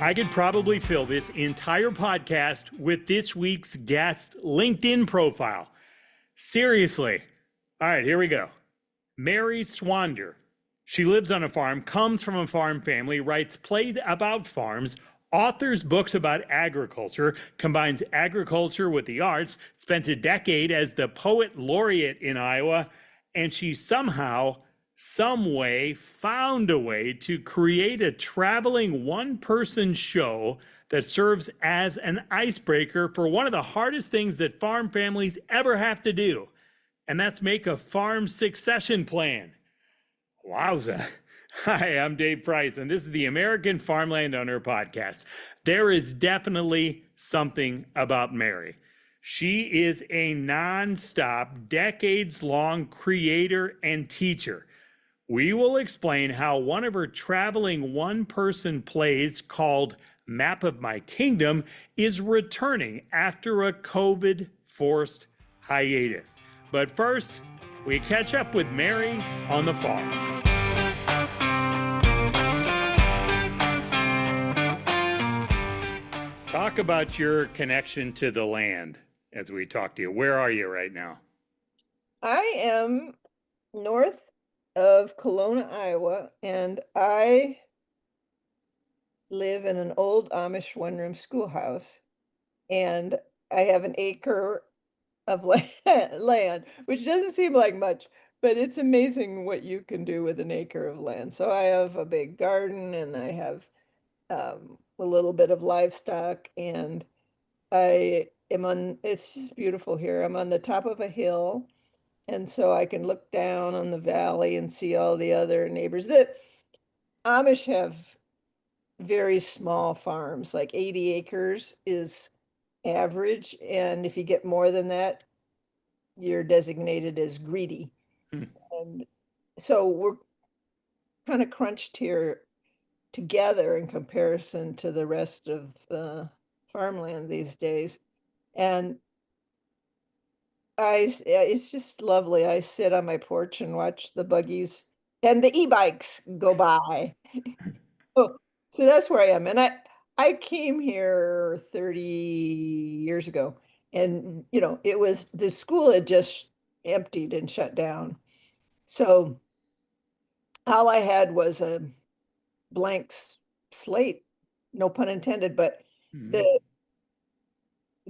I could probably fill this entire podcast with this week's guest LinkedIn profile. Seriously. All right, here we go. Mary Swander. She lives on a farm, comes from a farm family, writes plays about farms, authors books about agriculture, combines agriculture with the arts, spent a decade as the poet laureate in Iowa, and she somehow, some way, found a way to create a traveling one-person show that serves as an icebreaker for one of the hardest things that farm families ever have to do, and that's make a farm succession plan. Wowza. Hi, I'm Dave Price, and this is the American Farmland Owner Podcast. There is definitely something about Mary. She is a nonstop, decades-long creator and teacher. We will explain how one of her traveling one-person plays called Map of My Kingdom is returning after a COVID-forced hiatus. But first, we catch up with Mary on the farm. Talk about your connection to the land as we talk to you. Where are you right now? I am north of Kelowna, Iowa, and I live in an old Amish one-room schoolhouse, and I have an acre of land, which doesn't seem like much, but it's amazing what you can do with an acre of land. So I have a big garden, and I have a little bit of livestock, and it's just beautiful here. I'm on the top of a hill, and so I can look down on the valley and see all the other neighbors. The Amish have very small farms, like 80 acres is average, and if you get more than that, you're designated as greedy. And so we're kind of crunched here together in comparison to the rest of farmland these days. And it's just lovely. I sit on my porch and watch the buggies and the e-bikes go by. Oh, so that's where I am. And I came here 30 years ago, and it was the school had just emptied and shut down. So all I had was a blank slate, no pun intended, but the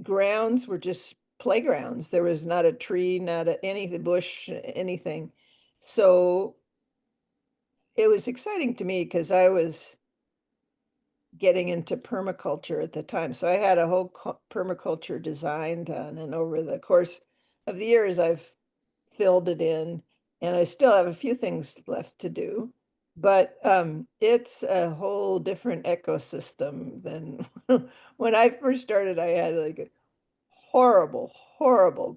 grounds were just playgrounds. There was not a tree, not any bush, anything. So it was exciting to me because I was getting into permaculture at the time. So I had a whole permaculture design done, and over the course of the years, I've filled it in, and I still have a few things left to do. But it's a whole different ecosystem than when I first started. I had like a horrible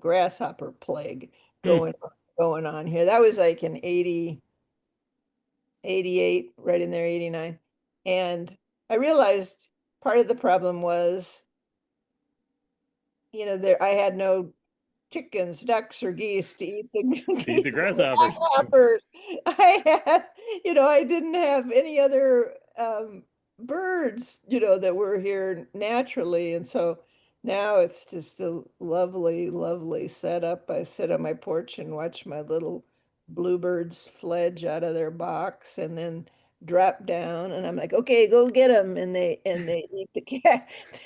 grasshopper plague going on here. That was like in 80, 88, right in there, 89. And I realized part of the problem was, I had no chickens, ducks, or geese to eat the grasshoppers. I didn't have any other birds, that were here naturally. And so now it's just a lovely setup. I sit on my porch and watch my little bluebirds fledge out of their box and then drop down, and I'm like, okay, go get them. And they eat they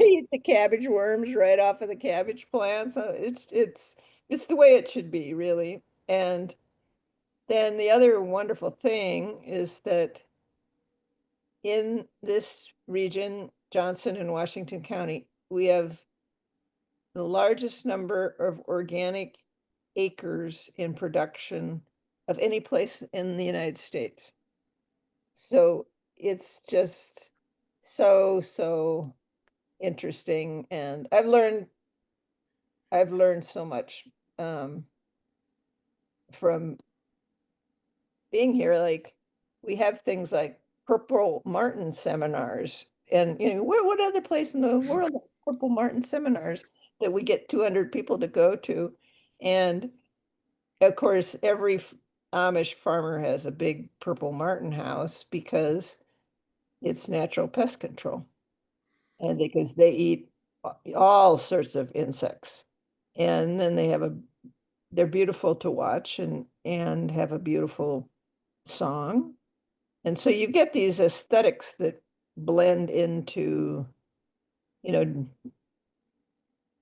eat the cabbage worms right off of the cabbage plants. So it's the way it should be, really. And then the other wonderful thing is that in this region, Johnson and Washington County, we have the largest number of organic acres in production of any place in the United States. So it's just so interesting, and I've learned so much from being here. Like, we have things like Purple Martin seminars, and what other place in the world have Purple Martin seminars that we get 200 people to go to? And of course, every Amish farmer has a big Purple Martin house because it's natural pest control. and because they eat all sorts of insects. And then they're beautiful to watch and have a beautiful song. And so you get these aesthetics that blend into, you know,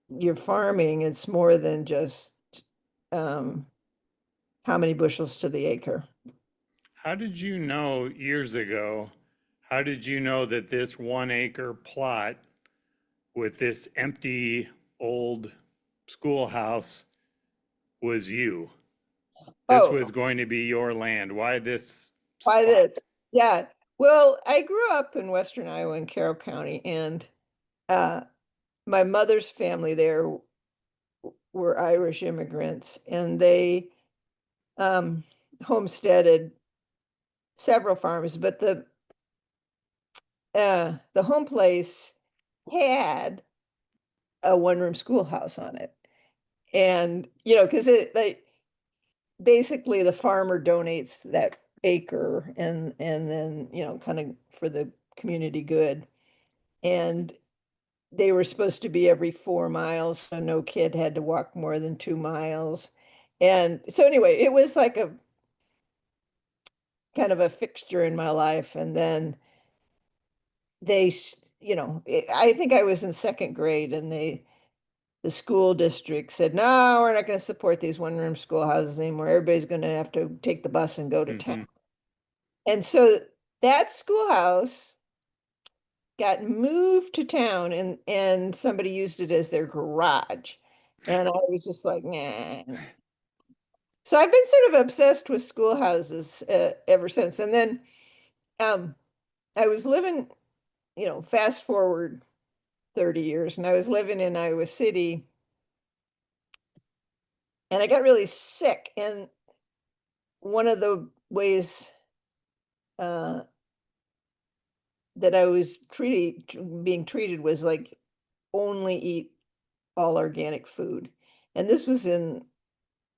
your farming. It's more than just um, how many bushels to the acre. How did you know years ago? How did you know that this 1 acre plot with this empty old schoolhouse was you? This Oh, was going to be your land. Why this why spot? this? Yeah. Well, I grew up in Western Iowa in Carroll County, and uh, my mother's family there were Irish immigrants, and they um, homesteaded several farms, but the home place had a one-room schoolhouse on it. And, because they basically the farmer donates that acre and then, kind of for the community good. And they were supposed to be every 4 miles, so no kid had to walk more than 2 miles. And so anyway, it was like a kind of a fixture in my life. And then I think I was in second grade, and the school district said, no, we're not going to support these one-room schoolhouses anymore. Everybody's going to have to take the bus and go to town. Hmm. And so that schoolhouse got moved to town, and somebody used it as their garage. And I was just like, nah. So I've been sort of obsessed with schoolhouses ever since. And then um, I was living, fast forward 30 years, and I was living in Iowa City, and I got really sick. And one of the ways uh, that I was being treated was like only eat all organic food. And this was in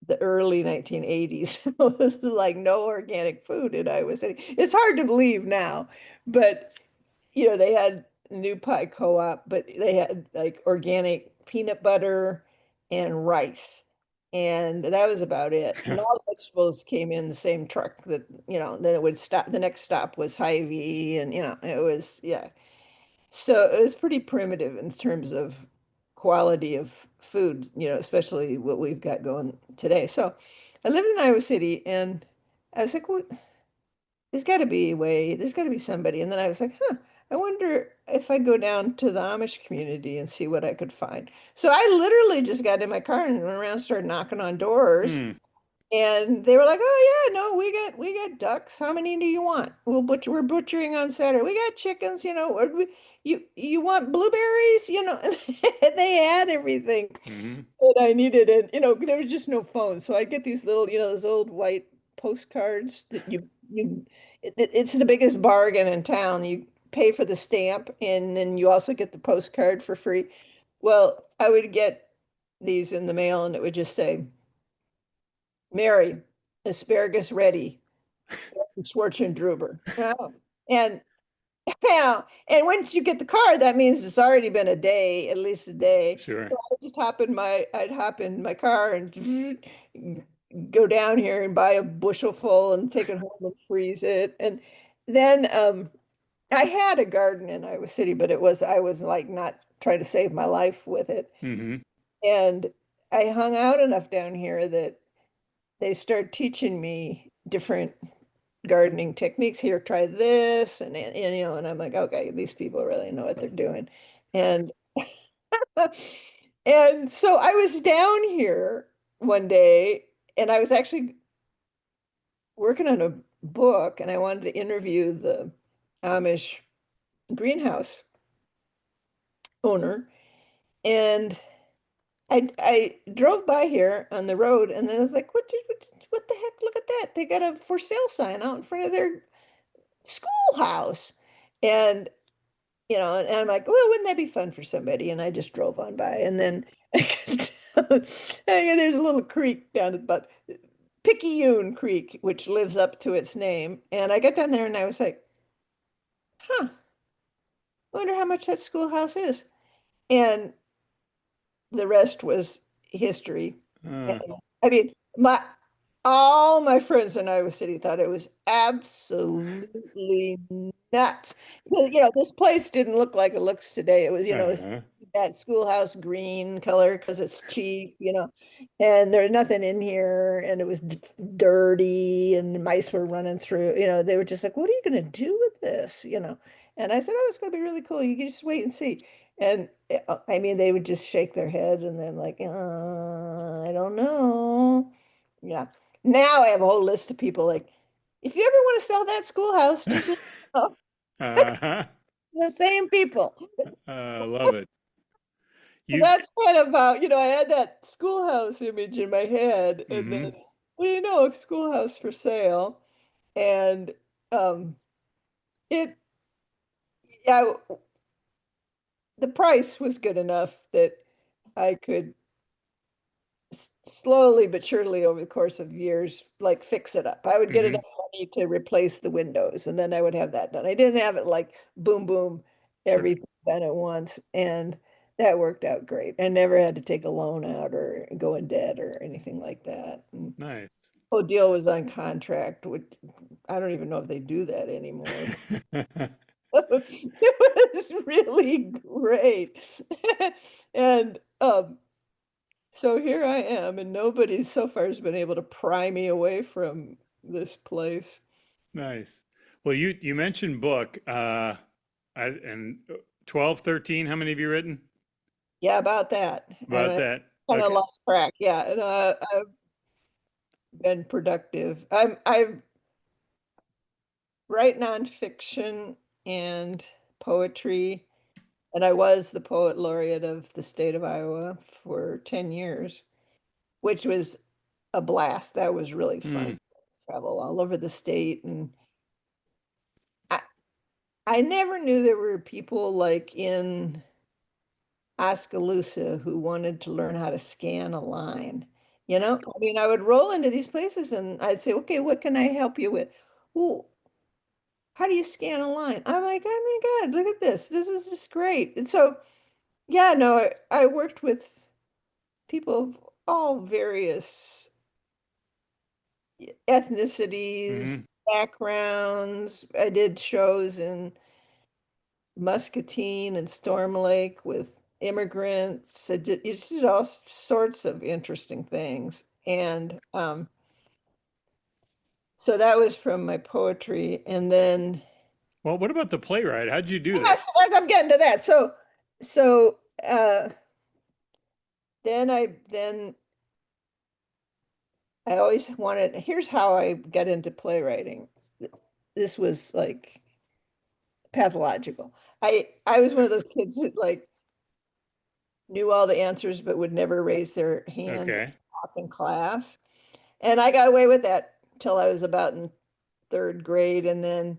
the early 1980s. It was like no organic food in Iowa City. It's hard to believe now, but they had New Pie Co-op, but they had like organic peanut butter and rice. And that was about it. And all the vegetables came in the same truck that, then it would stop. The next stop was Hy-Vee, and, it was, yeah. So it was pretty primitive in terms of quality of food, especially what we've got going today. So I lived in Iowa City, and I was like, well, there's got to be somebody. And then I was like, I wonder if I go down to the Amish community and see what I could find. So I literally just got in my car and went around, started knocking on doors. Hmm. And they were like, "Oh yeah, no, we got ducks. How many do you want? We're butchering on Saturday. We got chickens, you want blueberries, They had everything Hmm. that I needed, and there was just no phone. So I get these little, those old white postcards that it's the biggest bargain in town. You pay for the stamp, and then you also get the postcard for free. Well, I would get these in the mail, and it would just say, Mary, asparagus ready, Schwarzenegger. And and once you get the card, that means it's already been a day, at least a day. Sure. So I'd hop in my car and go down here and buy a bushel full and take it home and freeze it. And then I had a garden in Iowa City, but I was like not trying to save my life with it. Hmm. And I hung out enough down here that they started teaching me different gardening techniques. Here, try this, and I'm like, okay, these people really know what they're doing. And and so I was down here one day, and I was actually working on a book, and I wanted to interview the Amish greenhouse owner. And I drove by here on the road, and then I was like, what the heck? Look at that. They got a for sale sign out in front of their schoolhouse. And, and I'm like, well, wouldn't that be fun for somebody? And I just drove on by. And then I got down, and there's a little creek down at about Picayune Creek, which lives up to its name. And I got down there and I was like, huh, I wonder how much that schoolhouse is. And the rest was history. And, Uh, I mean, my all my friends in Iowa City thought it was absolutely nuts. Because, this place didn't look like it looks today. It was, it's uh-huh. that schoolhouse green color because it's cheap, and there's nothing in here, and it was dirty, and mice were running through. They were just like, "What are you going to do with this?" And I said, "Oh, it's going to be really cool. You can just wait and see." And I mean, they would just shake their head and then like, I don't know. Yeah. Now I have a whole list of people like, if you ever want to sell that schoolhouse, just let me know. Uh-huh. The same people. Love it. And You that's kind of how, I had that schoolhouse image in my head. And then, mm-hmm. what do you know, a schoolhouse for sale. And um, it, I, the price was good enough that I could slowly but surely over the course of years, like fix it up. I would get Mm-hmm. enough money to replace the windows, and then I would have that done. I didn't have it like boom, boom, Sure. everything done at once, and that worked out great. I never had to take a loan out or go in debt or anything like that. And Nice. whole deal was on contract, which I don't even know if they do that anymore. It was really great. And so here I am, and nobody so far has been able to pry me away from this place. Nice. Well, you mentioned book, and 12, 13. How many have you written? Yeah, about that. And About I that. kind of Okay. lost track. Yeah, and I've been productive. I write nonfiction and poetry, and I was the poet laureate of the state of Iowa for 10 years, which was a blast. That was really fun. Hmm. Travel all over the state, and I I never knew there were people like in Oskaloosa who wanted to learn how to scan a line. I mean, I would roll into these places and I'd say, okay, what can I help you with? Well, how do you scan a line? I'm like, oh my God, look at this. This is just great. And so, yeah, no, I worked with people of all various ethnicities, Mm-hmm. backgrounds. I did shows in Muscatine and Storm Lake with immigrants. It's just all sorts of interesting things. And so that was from my poetry. And then, Well, what about the playwright? How'd you do yeah, that? so I'm getting to that. So then I always wanted, here's how I got into playwriting. This was like pathological. I was one of those kids that like knew all the answers but would never raise their hand to Okay. talk in class. And I got away with that till I was about in third grade. And then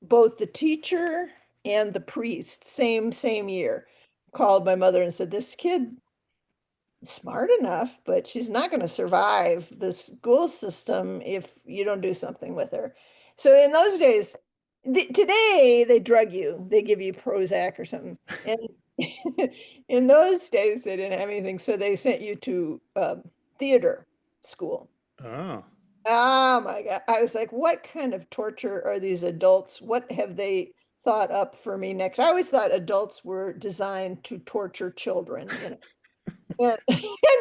both the teacher and the priest, same year, called my mother and said, this kid is smart enough, but she's not going to survive the school system if you don't do something with her. So in those days, today they drug you, they give you Prozac or something. And in those days, they didn't have anything. So they sent you to theater school. Oh. Oh my God. I was like, what kind of torture are these adults? What have they thought up for me next? I always thought adults were designed to torture children, and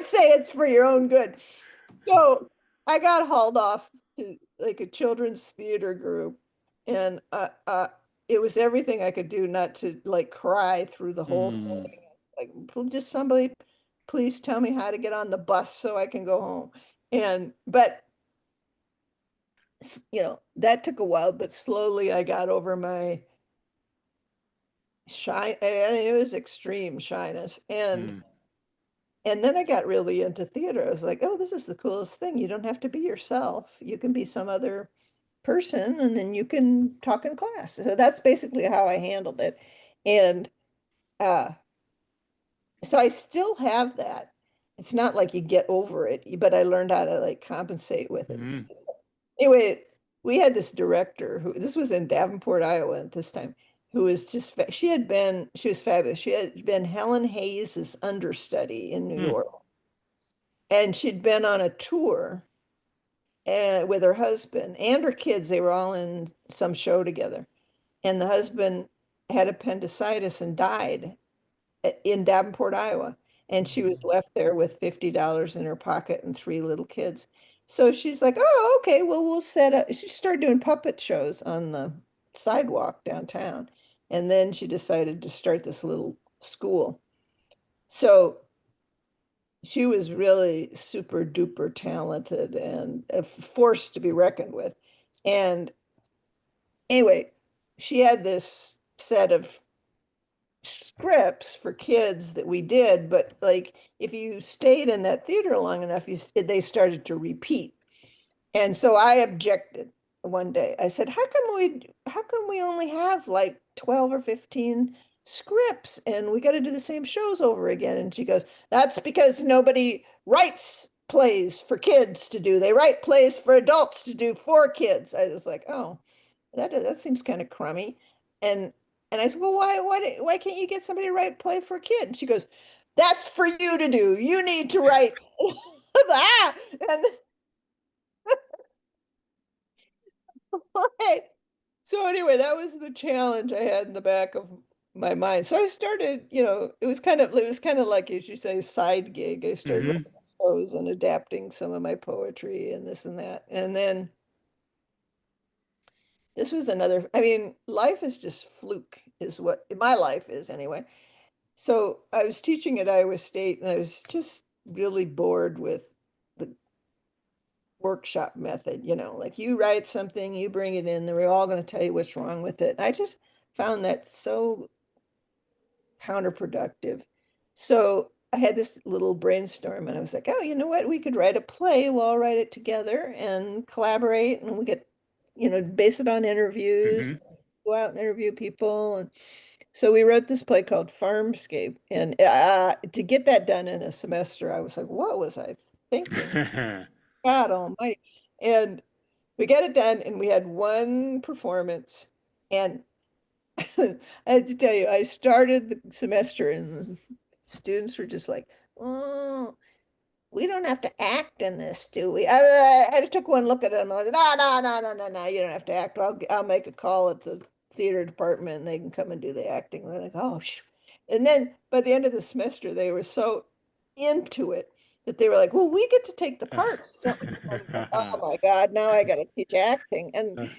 say it's for your own good. So I got hauled off to like a children's theater group, and it was everything I could do not to like cry through the whole Hmm. thing. Like, just somebody, please tell me how to get on the bus so I can go home. But that took a while, but slowly I got over my shy, and it was extreme shyness. And Hmm. and then I got really into theater. I was like, oh, this is the coolest thing. You don't have to be yourself. You can be some other person, and then you can talk in class. So that's basically how I handled it. And uh, so I still have that. It's not like you get over it, but I learned how to like compensate with it. Hmm. Anyway, we had this director who, this was in Davenport, Iowa at this time. who was just she was fabulous. She had been Helen Hayes's understudy in New Hmm. York, and she'd been on a tour with her husband and her kids. They were all in some show together, and the husband had appendicitis and died in Davenport, Iowa. And she was left there with $50 in her pocket and three little kids. So she's like, oh, okay, well, we'll set up. She started doing puppet shows on the sidewalk downtown. And then she decided to start this little school. So she was really super duper talented and a force to be reckoned with. And anyway, she had this set of scripts for kids that we did, but like if you stayed in that theater long enough, they started to repeat. And so I objected one day. I said, how come we only have like 12 or 15 scripts and we got to do the same shows over again? And she goes, that's because nobody writes plays for kids to do. They write plays for adults to do for kids. I was like, oh, that seems kind of crummy. And and I said, well, why can't you get somebody to write a play for a kid? And she goes, that's for you to do. You need to write. Ah, and like, so anyway, that was the challenge I had in the back of my mind. So I started, it was kind of like, as you say, side gig. I started Hmm. writing shows and adapting some of my poetry and this and that. And then this was another, I mean, life is just fluke, is what my life is anyway. So I was teaching at Iowa State and I was just really bored with the workshop method, like you write something, you bring it in, then we're all going to tell you what's wrong with it. I just found that so counterproductive. So I had this little brainstorm and I was like, oh, you know what? We could write a play. We'll all write it together and collaborate and we get, base it on interviews, Hmm. go out and interview people. And so we wrote this play called Farmscape. And to get that done in a semester, I was like, what was I thinking? God almighty. And we got it done and we had one performance. And I had to tell you, I started the semester and the students were just like, oh, we don't have to act in this, do we? I just took one look at it and I was like, no, no, no, no, no, no, you don't have to act. I'll make a call at the theater department and they can come and do the acting. And they're like, oh, shh. And then by the end of the semester, they were so into it that they were like, well, we get to take the parts, don't we? I was like, oh my God, now I got to teach acting. And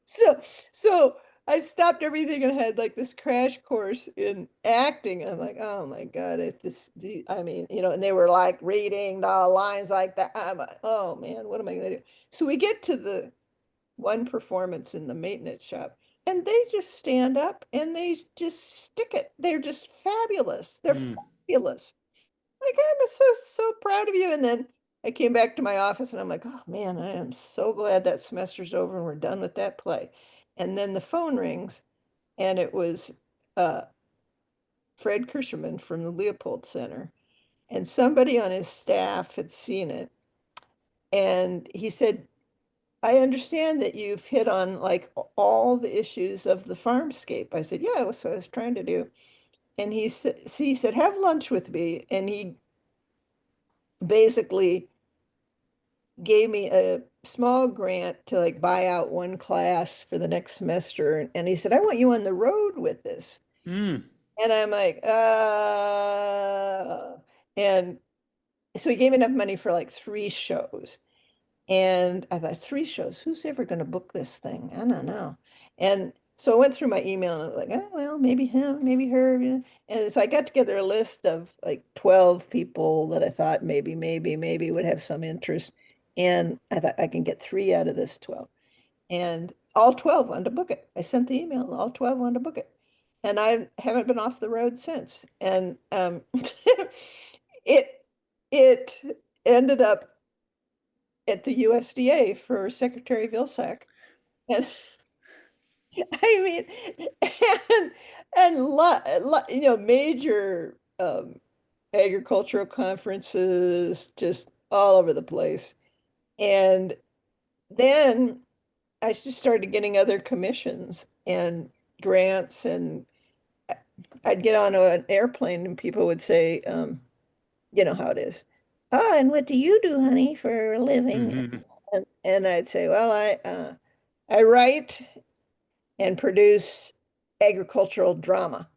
so, so I stopped everything and had like this crash course in acting. And I'm like, oh my God, I mean, and they were like reading the lines like that. I'm like, oh man, what am I going to do? So we get to the one performance in the maintenance shop and they just stand up and they just stick it. They're just fabulous. They're Mm. fabulous. Like, I'm so proud of you. And then I came back to my office and I'm like, oh man, I am so glad that semester's over and we're done with that play. And then the phone rings and it was uh, Fred Kirscherman from the Leopold Center. And somebody on his staff had seen it. And he said, I understand that you've hit on like all the issues of the farmscape. I said, yeah, that's what I was trying to do. And he said, have lunch with me. And he basically gave me a small grant to like buy out one class for the next semester. And he said, I want you on the road with this. Mm. And I'm like, and so he gave me enough money for like three shows. And I thought, three shows, who's ever going to book this thing? I don't know. And so I went through my email and I was like, oh, well, maybe him, maybe her. And so I got together a list of like 12 people that I thought maybe would have some interest. And I thought I can get three out of this 12. And all 12 wanted to book it. I sent the email and all 12 wanted to book it. And I haven't been off the road since. And it it ended up at the USDA for Secretary Vilsack. And I mean, and major agricultural conferences just all over the place. And then I just started getting other commissions. And grants, and I'd get on an airplane and people would say, you know how it is. Oh, and what do you do, honey, for a living? Hmm. And I'd say, well, I write and produce agricultural drama.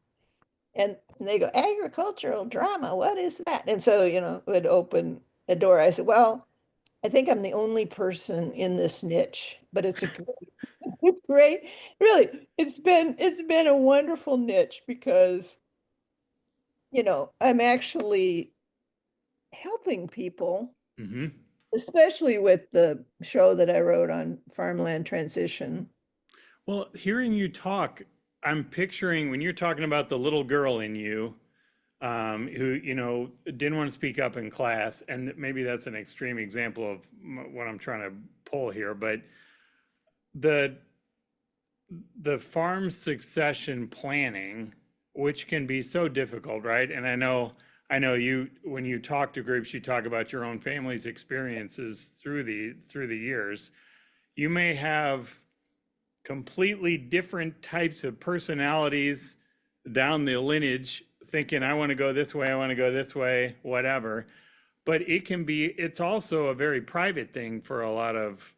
And they go, agricultural drama, what is that? And so, it would open a door. I said, well, I think I'm the only person in this niche, but it's a great, really, it's been a wonderful niche because, I'm actually helping people, Hmm. especially with the show that I wrote on farmland transition. Well, hearing you talk, I'm picturing when you're talking about the little girl in you, who, didn't want to speak up in class, and maybe that's an extreme example of what I'm trying to pull here, but the the farm succession planning, which can be so difficult, right? And I know you, when you talk to groups, you talk about your own family's experiences through the years. You may have completely different types of personalities down the lineage, thinking, I want to go this way, I want to go this way, whatever. But it's also a very private thing for a lot of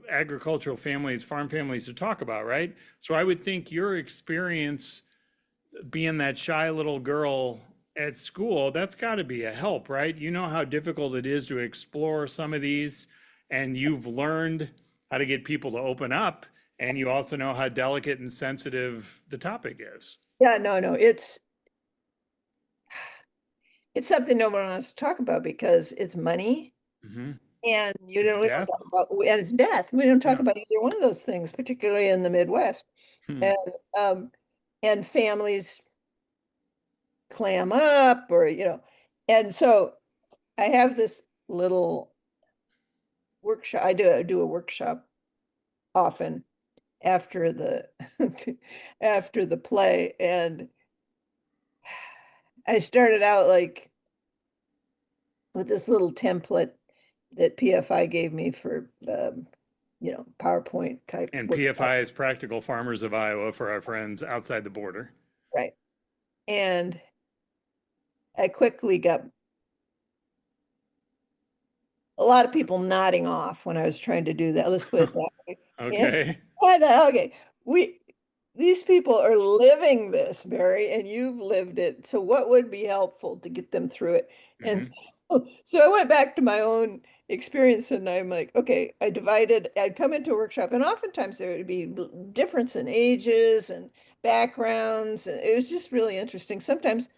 agricultural families, farm families to talk about, right? So I would think your experience being that shy little girl at school, that's got to be a help, right? You know how difficult it is to explore some of these, and you've learned how to get people to open up, and you also know how delicate and sensitive the topic is. Yeah, no, no, it's something no one wants to talk about because it's money. Hmm. And It's we don't death. talk about, and it's death. We don't talk Yeah. about either one of those things, particularly in the Midwest. Hmm. And um, and families clam up, or and so I have this little workshop. I do a workshop often after the after the play, and I started out like with this little template that PFI gave me for PowerPoint type And workshop, PFI is Practical Farmers of Iowa for our friends outside the border. right? And I quickly got a lot of people nodding off when I was trying to do that. Let's put it that way. And Okay. I thought, okay, we these people are living this, Barry, and you've lived it. So what would be helpful to get them through it? And Hmm. so I went back to my own experience, and I'm like, okay, I'd come into a workshop, and oftentimes there would be difference in ages and backgrounds. And it was just really interesting. Sometimes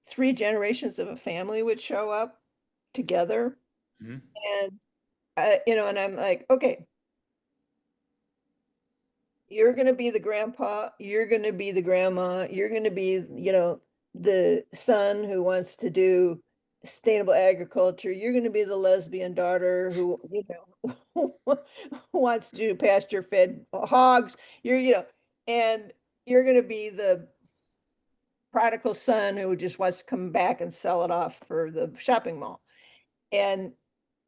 three generations of a family would show up together. Hmm. And and I'm like, okay, you're going to be the grandpa, you're going to be the grandma, you're going to be, the son who wants to do sustainable agriculture, you're going to be the lesbian daughter who, wants to do pasture fed hogs, and you're going to be the prodigal son who just wants to come back and sell it off for the shopping mall. And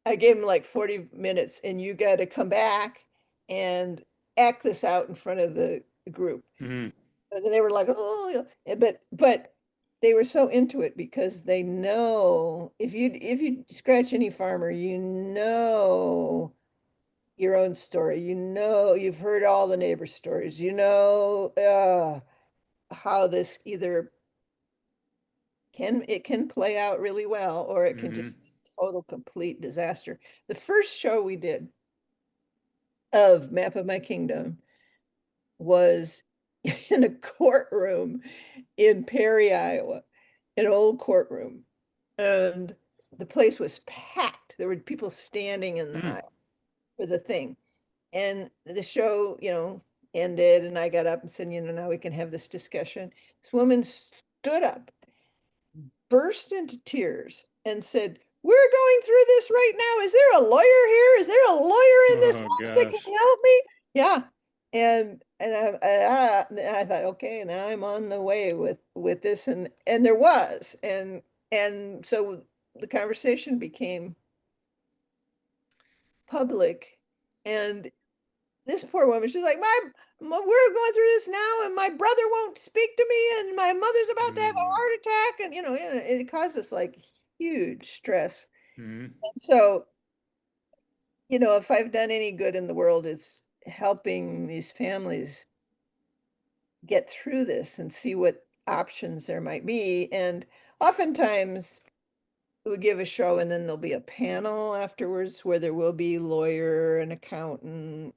I gave him like 40 minutes, and you got to come back and act this out in front of the group. Hmm. And then they were like, oh, yeah. But they were so into it because they know if you scratch any farmer, your own story. You've heard all the neighbor stories. How this either can play out really well, or it can Hmm. just total complete disaster. The first show we did of Map of My Kingdom was in a courtroom in Perry, Iowa, an old courtroom. And the place was packed. There were people standing in the Hmm. aisle for the thing. And the show, ended, and I got up and said, now we can have this discussion. This woman stood up, burst into tears, and said, we're going through this right now. Is there a lawyer here? Is there a lawyer in this Oh house that can gosh. help me? Yeah. And I thought, okay, now I'm on the way with this, and there was, and so the conversation became public, and this poor woman, she's like, we're going through this now, and my brother won't speak to me, and my mother's about to have a Mm, heart attack, and it causes like huge stress. mm, And so, if I've done any good in the world, it's helping these families get through this and see what options there might be. And oftentimes we give a show and then there'll be a panel afterwards where there will be lawyer and accountant,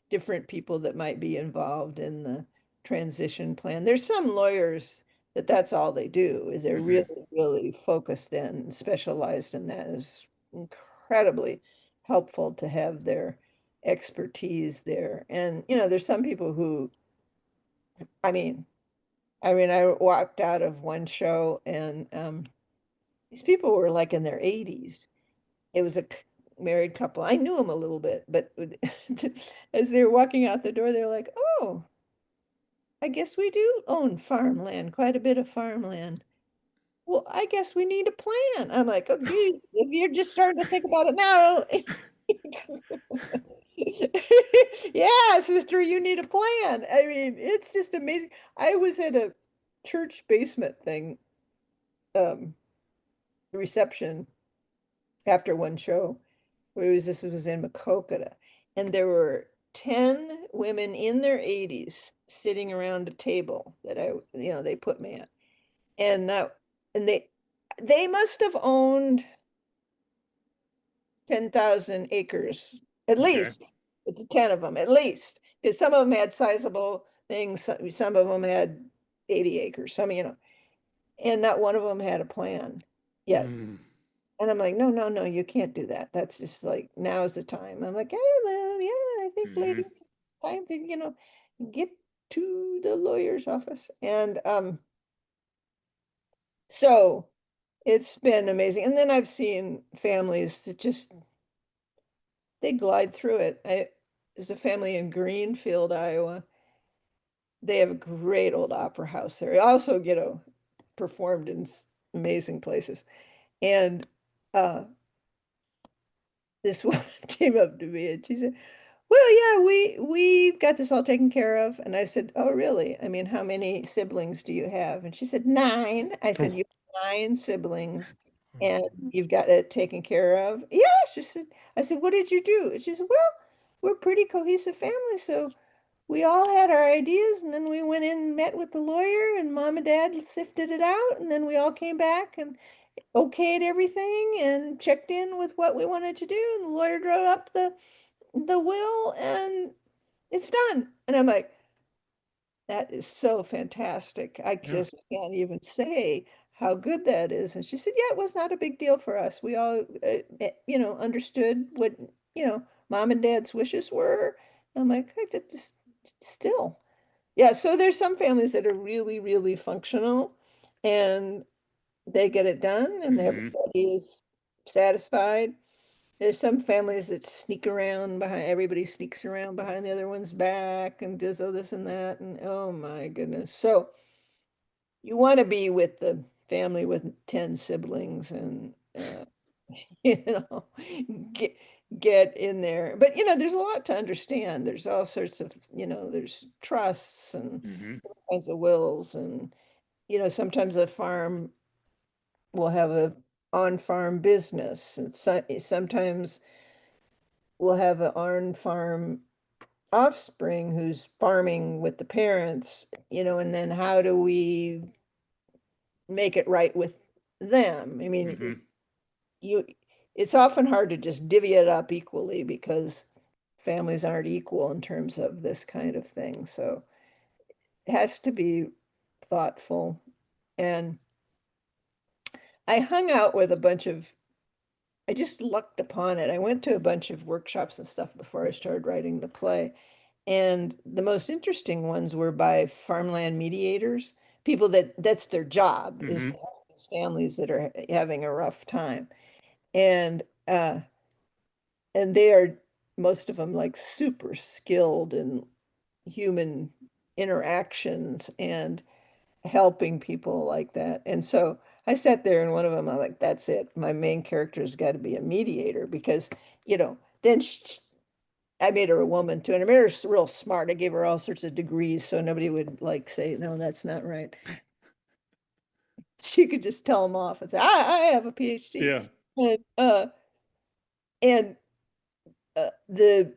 different people that might be involved in the transition plan. There's some lawyers that that's all they do is they're mm-hmm. really, really focused and specialized in that. Is incredibly helpful to have their expertise there. And there's some people who, I mean, I walked out of one show and these people were like in their 80s. It was a married couple. I knew them a little bit, but as they were walking out the door, they're like, "Oh, I guess we do own farmland, quite a bit of farmland. Well, I guess we need a plan." I'm like, "Oh, geez, if you're just starting to think about it now." Yeah, sister, you need a plan. I mean, it's just amazing. I was at a church basement thing, um, reception after one show where this was in Macokota, and there were 10 women in their 80s sitting around a table that they put me at. And and they must have owned 10,000 acres, at Okay. least. It's 10 of them, at least. Because some of them had sizable things, some of them had 80 acres, and not one of them had a plan yet. Mm, And I'm like, no, no, no, you can't do that. That's just like, now's the time. I'm like, well, yeah, I think mm-hmm. ladies, time to, get to the lawyer's office. And so it's been amazing. And then I've seen families that just they glide through it. There's a family in Greenfield, Iowa. They have a great old opera house there. Also, performed in amazing places. And uh this woman came up to me and she said, "Well, yeah, we've got this all taken care of." And I said, "Oh, really? I mean, how many siblings do you have?" And she said, "9." I said, "You have 9 siblings and you've got it taken care of?" "Yeah," she said. I said, "What did you do?" And she said, "Well, we're a pretty cohesive family, so we all had our ideas and then we went in and met with the lawyer and mom and dad sifted it out and then we all came back and okayed everything and checked in with what we wanted to do and the lawyer drew up the will and it's done." And I'm like, that is so fantastic. I Yeah. just can't even say how good that is. And she said, yeah, it was not a big deal for us. We all, understood what, mom and dad's wishes were. I'm like, still. Yeah, so there's some families that are really, really functional and they get it done and Mm-hmm. everybody is satisfied. There's some families that sneak around behind, everybody sneaks around behind the other one's back and does all this and that. And oh my goodness. So you want to be with the family with 10 siblings and, you know, get, get in there. But, there's a lot to understand. There's all sorts of, there's trusts and Mm-hmm. all kinds of wills. And, sometimes a farm will have a on-farm business. And sometimes we'll have an on-farm offspring who's farming with the parents, and then how do we make it right with them? I mean, Mm-hmm. you it's often hard to just divvy it up equally because families aren't equal in terms of this kind of thing. So it has to be thoughtful. And I hung out with a bunch of I just lucked upon it. I went to a bunch of workshops and stuff before I started writing the play. And the most interesting ones were by farmland mediators, people that's their job is Mm-hmm. to help these families that are having a rough time. And they are most of them like super skilled in human interactions and helping people like that. And so I sat there and one of them, I'm like, that's it. My main character's got to be a mediator because, then I made her a woman too, and I made her real smart. I gave her all sorts of degrees so nobody would like say, no, that's not right. She could just tell them off and say, I have a PhD. Yeah. And the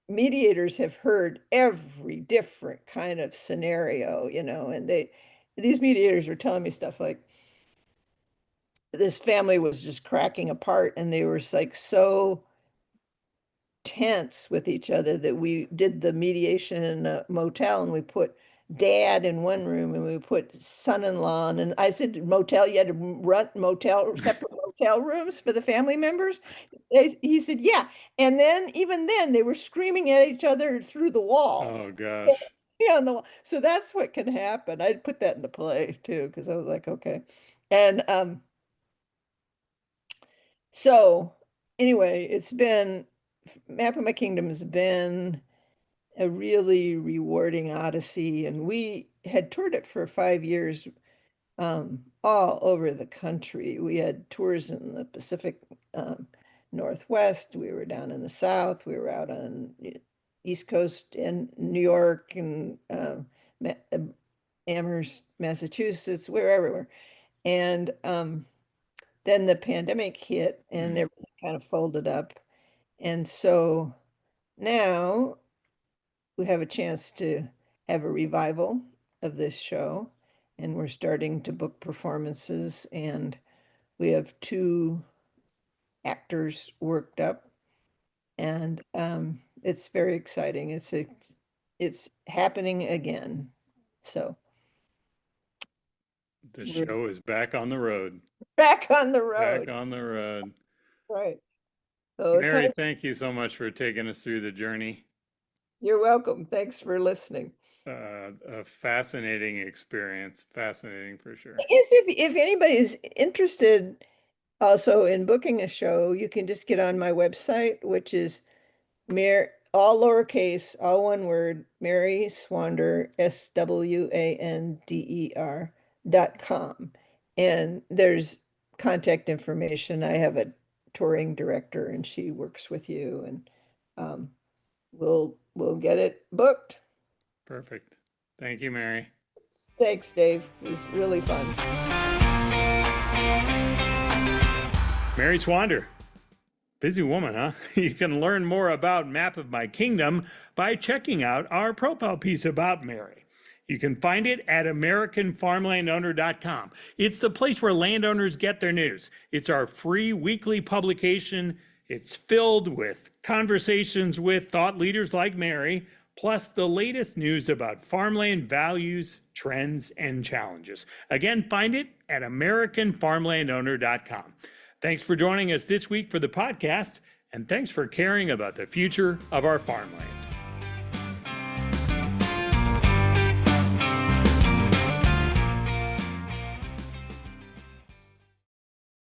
mediators have heard every different kind of scenario, and these mediators were telling me stuff like this family was just cracking apart and they were like so tense with each other that we did the mediation in a motel and we put dad in one room and we put son-in-law in, and I said motel, you had to rent separate motel rooms for the family members. He said yeah, and then even then they were screaming at each other through the wall. Oh gosh. Yeah, on the wall. So that's what can happen. I'd put that in the play too because I was like, okay. And so anyway, it's been Map of My Kingdom has been a really rewarding odyssey, and we had toured it for 5 years, all over the country. We had tours in the Pacific Northwest. We were down in the South. We were out on the East Coast in New York and Amherst, Massachusetts. We're everywhere. And then the pandemic hit and everything kind of folded up. And so now we have a chance to have a revival of this show, and we're starting to book performances, and we have 2 actors worked up, and it's very exciting. It's happening again. So The we're show is back on the road. back on the Back road. on the road. Right. So Mary, thank you so much for taking us through the journey. you're welcome. Thanks for listening. A fascinating experience. Fascinating for sure. I guess if anybody's interested also in booking a show, you can just get on my website, which is all lowercase, all one word, Mary Swander, SWANDER.com. And there's contact information. I have a touring director and she works with you, and we'll get it booked. Perfect. Thank you, Mary. Thanks, Dave. It was really fun. Mary Swander. Busy woman, huh? You can learn more about Map of My Kingdom by checking out our profile piece about Mary. You can find it at AmericanFarmlandOwner.com. It's the place where landowners get their news. It's our free weekly publication. It's filled with conversations with thought leaders like Mary, plus the latest news about farmland values, trends, and challenges. Again, find it at AmericanFarmlandOwner.com. Thanks for joining us this week for the podcast, and thanks for caring about the future of our farmland.